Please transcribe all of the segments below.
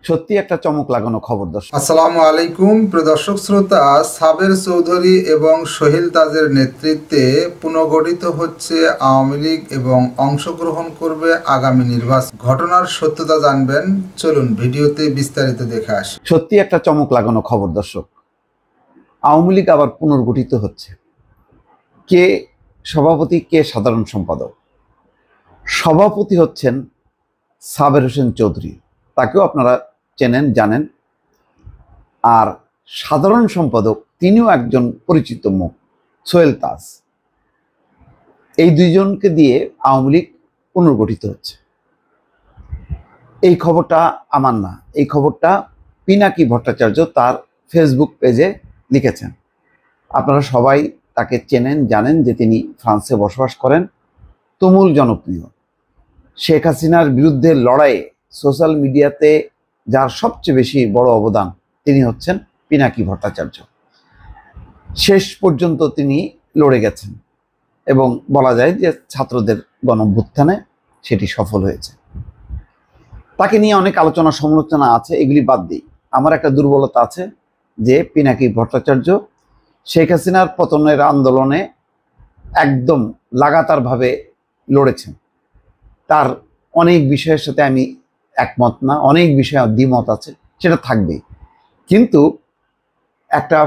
সত্যি একটা চমক লাগানো খবর দর্শক। আসসালামু আলাইকুম প্রিয় দর্শক শ্রোতা। সাবের চৌধুরী এবং সোহেল তাজের নেতৃত্বে পুনর্গঠিত হচ্ছে আওয়ামী লীগ এবং অংশগ্রহণ করবে আগামী নির্বাচন। ঘটনার সত্যতা জানবেন, চলুন ভিডিওতে বিস্তারিত দেখে আসি। সত্যি একটা চমক লাগানো খবর দর্শক। আওয়ামী লীগ আবার পুনর্গঠিত হচ্ছে। কে সভাপতি, কে সাধারণ সম্পাদক? সভাপতি হচ্ছেন সাবের হোসেন চৌধুরী, তাকেও আপনারা চেনেন জানেন। আর সাধারণ সম্পাদক তিনিও একজন পরিচিত মুখ, সোহেল তাজ। এই দুইজনকে দিয়ে আওয়ামী লীগ পুনর্গঠিত হচ্ছে। এই খবরটা আমার না, এই খবরটা পিনাকি ভট্টাচার্য তার ফেসবুক পেজে লিখেছেন। আপনারা সবাই তাকে চেনেন জানেন যে তিনি ফ্রান্সে বসবাস করেন, তুমুল জনপ্রিয়। শেখ হাসিনার বিরুদ্ধে লড়াইয়ে সোশ্যাল মিডিয়াতে যার সবচেয়ে বেশি বড় অবদান, তিনি হচ্ছেন পিনাকি ভট্টাচার্য। শেষ পর্যন্ত তিনি লড়ে গেছেন এবং বলা যায় যে ছাত্রদের গণঅভ্যুত্থানে সেটি সফল হয়েছে। তাকে নিয়ে অনেক আলোচনা সমালোচনা আছে, এগুলি বাদ দিই। আমার একটা দুর্বলতা আছে যে পিনাকি ভট্টাচার্য শেখ হাসিনার পতনের আন্দোলনে একদম লাগাতারভাবে লড়েছেন। তার অনেক বিষয়ের সাথে আমি একমত না, অনেক বিষয়ে দ্বিমত আছে, সেটা থাকবেই। কিন্তু একটা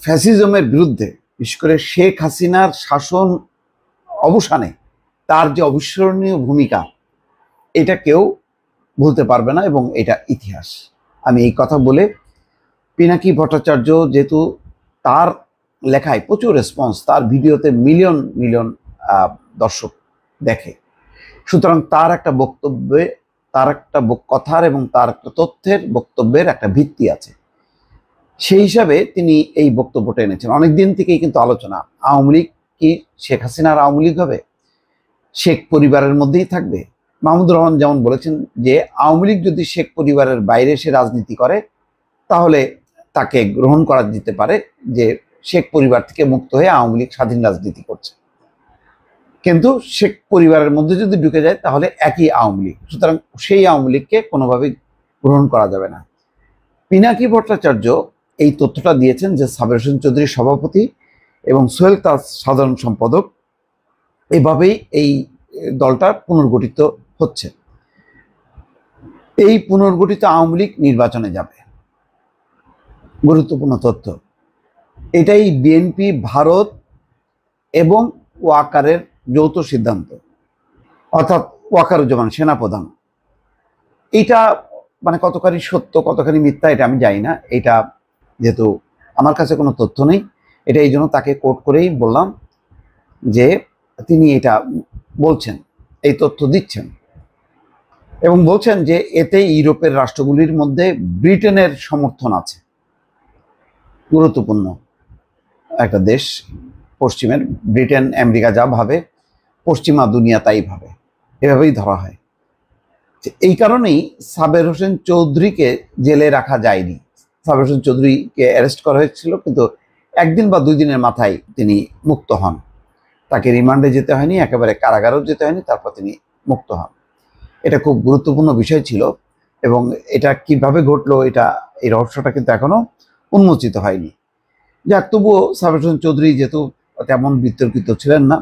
ফ্যাসিজমের বিরুদ্ধে, বিশেষ করে শেখ হাসিনার শাসন অবসানে তার যে অবিস্মরণীয় ভূমিকা, এটা কেউ ভুলতে পারবে না এবং এটা ইতিহাস। আমি এই কথা বলে, পিনাকি ভট্টাচার্য যেহেতু তার লেখায় প্রচুর রেসপন্স, তার ভিডিওতে মিলিয়ন মিলিয়ন দর্শক দেখে, সুতরাং তার একটা বক্তব্যে, তার একটা কথার এবং তার একটা তথ্যের বক্তব্যের একটা ভিত্তি আছে। সেই হিসাবে তিনি এই বক্তব্যটা এনেছেন। অনেকদিন থেকেই কিন্তু আলোচনা, আওয়ামী লীগ কি শেখ হাসিনার আওয়ামী লীগ হবে, শেখ পরিবারের মধ্যেই থাকবে। মাহমুদুর রহমান যেমন বলেছেন যে আওয়ামী লীগ যদি শেখ পরিবারের বাইরে এসে রাজনীতি করে তাহলে তাকে গ্রহণ করা যেতে পারে, যে শেখ পরিবার থেকে মুক্ত হয়ে আওয়ামী লীগ স্বাধীন রাজনীতি করছে। কিন্তু শেখ পরিবারের মধ্যে যদি ঢুকে যায় তাহলে একই আওয়ামী লীগ, সুতরাং সেই আওয়ামী লীগকে কোনোভাবেই গ্রহণ করা যাবে না। পিনাকি ভট্টাচার্য এই তথ্যটা দিয়েছেন যে সাবের হোসেন চৌধুরী সভাপতি এবং সোহেল তাজ সাধারণ সম্পাদক, এভাবেই এই দলটা পুনর্গঠিত হচ্ছে। এই পুনর্গঠিত আওয়ামী লীগ নির্বাচনে যাবে। গুরুত্বপূর্ণ তথ্য, এটাই বিএনপি, ভারত এবং ওয়াকারের যৌথ সিদ্ধান্ত, অর্থাৎ ওয়াকারুজ্জামান সেনাপ্রধান। এটা মানে কতখানি সত্য কতখানি মিথ্যা এটা আমি জানি না, এটা যেহেতু আমার কাছে কোনো তথ্য নেই, এটা এই জন্য তাকে কোট করেই বললাম যে তিনি এটা বলছেন, এই তথ্য দিচ্ছেন এবং বলছেন যে এতে ইউরোপের রাষ্ট্রগুলির মধ্যে ব্রিটেনের সমর্থন আছে। গুরুত্বপূর্ণ একটা দেশ পশ্চিমের, ব্রিটেন আমেরিকা যা ভাবে পশ্চিমা দুনিয়া তাই ভাবে, এভাবেই ধরা হয়। এই কারণেই সাবের হোসেন চৌধুরীকে জেলে রাখা যায়নি। সাবের হোসেন চৌধুরীকে অ্যারেস্ট করা হয়েছিল, কিন্তু একদিন বা 2 দিনের মাথায় তিনি মুক্ত হন। তাকে রিমান্ডে যেতে হয়নি, একেবারে কারাগারেও যেতে হয়নি, তারপর তিনি মুক্ত হন। এটা খুব গুরুত্বপূর্ণ বিষয় ছিল এবং এটা কিভাবে ঘটলো, এই রহস্যটা কিন্তু এখনো উন্মোচিত হয়নি। যাক, তবুও সাবের হোসেন চৌধুরী যেহেতু তেমন বিতর্কিত ছিলেন না,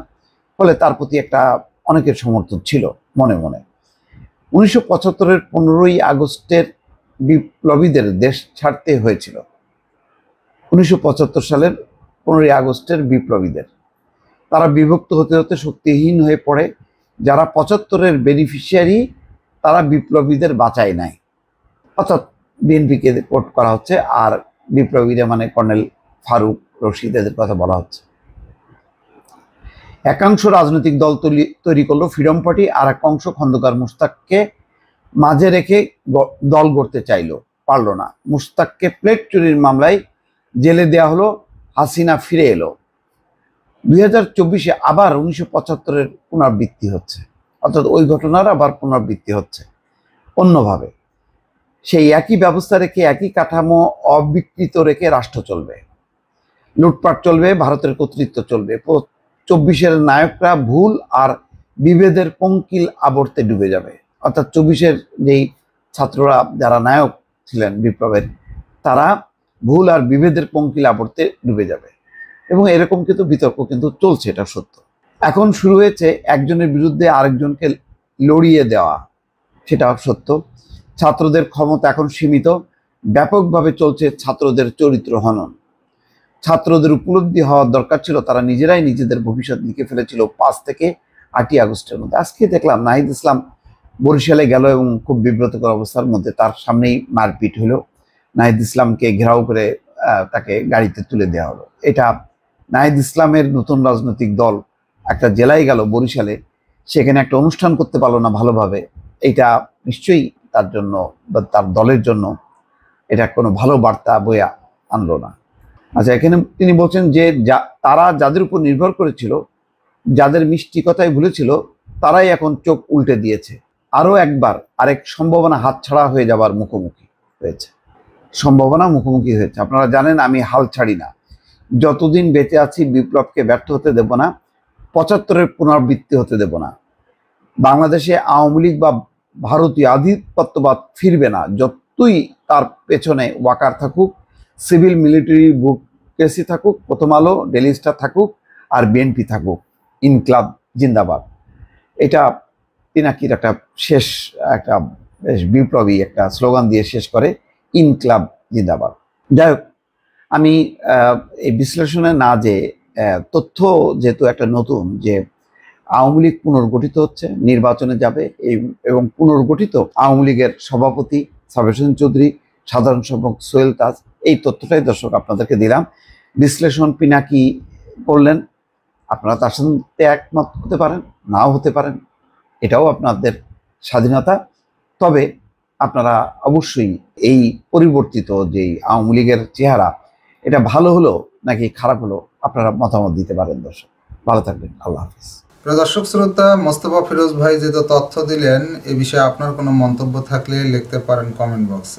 ফলে তার প্রতি একটা অনেকের সমর্থন ছিল মনে মনে। 1975-এর 15ই আগস্টের বিপ্লবীদের দেশ ছাড়তে হয়েছিল। 1975 সালের 15ই আগস্টের বিপ্লবীদের, তারা বিভক্ত হতে হতে শক্তিহীন হয়ে পড়ে। যারা 75-এর বেনিফিশিয়ারি তারা বিপ্লবীদের বাঁচায় নেয়, অর্থাৎ বিএনপিকে কোট করা হচ্ছে, আর বিপ্লবীরা মানে কর্নেল ফারুক, রশিদ, এদের কথা বলা হচ্ছে। একাংশ রাজনৈতিক দল তৈরি করলো ফ্রিডম পার্টি, আর এক অংশ খন্দকার মুশতাককে মাঝে রেখে দল গড়তে চাইলো, পারল না। মুশতাককে প্লেট চুরির মামলায় জেলে দেওয়া হলো, হাসিনা ফিরে এলো। 2024-এ আবার 1975-এর পুনরাবৃত্তি হচ্ছে, অর্থাৎ ওই ঘটনার আবার পুনরাবৃত্তি হচ্ছে অন্যভাবে। সেই একই ব্যবস্থা রেখে, একই কাঠামো অবিকৃত রেখে রাষ্ট্র চলবে, লুটপাট চলবে, ভারতের কর্তৃত্ব চলবে। 24-এর নায়করা ভুল আর বিভেদের পঙ্কিল আবর্তে ডুবে যাবে, অর্থাৎ 24-এর যেই ছাত্ররা যারা নায়ক ছিলেন বিপ্লবের, তারা ভুল আর বিভেদের পঙ্কিল আবর্তে ডুবে যাবে। এবং এরকম কিন্তু বিতর্ক কিন্তু চলছে, এটা সত্য। এখন শুরু হয়েছে একজনের বিরুদ্ধে আরেকজনকে লড়িয়ে দেওয়া, সেটাও সত্য। ছাত্রদের ক্ষমতা এখন সীমিত, ব্যাপকভাবে চলছে ছাত্রদের চরিত্র হনন। ছাত্রদের উপলব্ধি হওয়ার দরকার ছিল তারা নিজেরাই নিজেদের ভবিষ্যৎ লিখে ফেলেছিল 5 থেকে 8ই আগস্টের মধ্যে। আজকে দেখলাম নাহিদ ইসলাম বরিশালে গেল এবং খুব বিব্রতকর অবস্থার মধ্যে তার সামনেই মারপিট হলো। নাহিদ ইসলামকে ঘেরাও করে তাকে গাড়িতে তুলে দেওয়া হলো। এটা নাহিদ ইসলামের নতুন রাজনৈতিক দল একটা জেলায় গেল বরিশালে, সেখানে একটা অনুষ্ঠান করতে পারলো না ভালোভাবে। এটা নিশ্চয়ই তার জন্য বা তার দলের জন্য এটা কোনো ভালো বার্তা বয়ে আনলো না। আচ্ছা, এখানে তিনি বলছেন যে তারা যাদের উপর নির্ভর করেছিল, যাদের মিষ্টি কথাই ভুলেছিল, তারাই এখন চোখ উল্টে দিয়েছে। আরও একবার আরেক সম্ভাবনা হাতছাড়া হয়ে যাবার মুখোমুখি হয়েছে। আপনারা জানেন আমি হাল ছাড়ি না, যতদিন বেঁচে আছি বিপ্লবকে ব্যর্থ হতে দেব না, 75-এর পুনরাবৃত্তি হতে দেব না। বাংলাদেশে আওয়ামী লীগ বা ভারতীয় আধিপত্যবাদ ফিরবে না, যতই তার পেছনে ওয়াকার থাকুক, সিভিল মিলিটারি ব্যুরোক্রেসি থাকুক, প্রথম আলো, ডেইলি স্টার থাকুক, আর বিএনপি থাকুক। ইনকলাব জিন্দাবাদ। এটা পিনাকির একটা বেশ বিপ্লবী একটা স্লোগান দিয়ে শেষ করে, ইনকলাব জিন্দাবাদ। যাই হোক, আমি এই বিশ্লেষণে না যে তথ্য যেহেতু একটা নতুন, যে আওয়ামী লীগ পুনর্গঠিত হচ্ছে, নির্বাচনে যাবে, এবং পুনর্গঠিত আওয়ামী লীগের সভাপতি সাবের হোসেন চৌধুরী, সাধারণ সম্পাদক সোহেল তাজ, এই তথ্যটাই দর্শক আপনাদেরকে দিলাম। বিশ্লেষণ পিনাকি করলেন, আপনারা তার সাথে একমত হতে পারেন, নাও হতে পারেন, এটাও আপনাদের স্বাধীনতা। তবে আপনারা অবশ্যই এই পরিবর্তিত যে আওয়ামী লীগের চেহারা, এটা ভালো হলো নাকি খারাপ হলো, আপনারা মতামত দিতে পারেন। দর্শক ভালো থাকবেন, আল্লাহ হাফিজ। দর্শক শ্রোতা, মোস্তফা ফিরোজ ভাই যে তথ্য দিলেন, এ বিষয়ে আপনার কোনো মন্তব্য থাকলে লিখতে পারেন কমেন্ট বক্সে।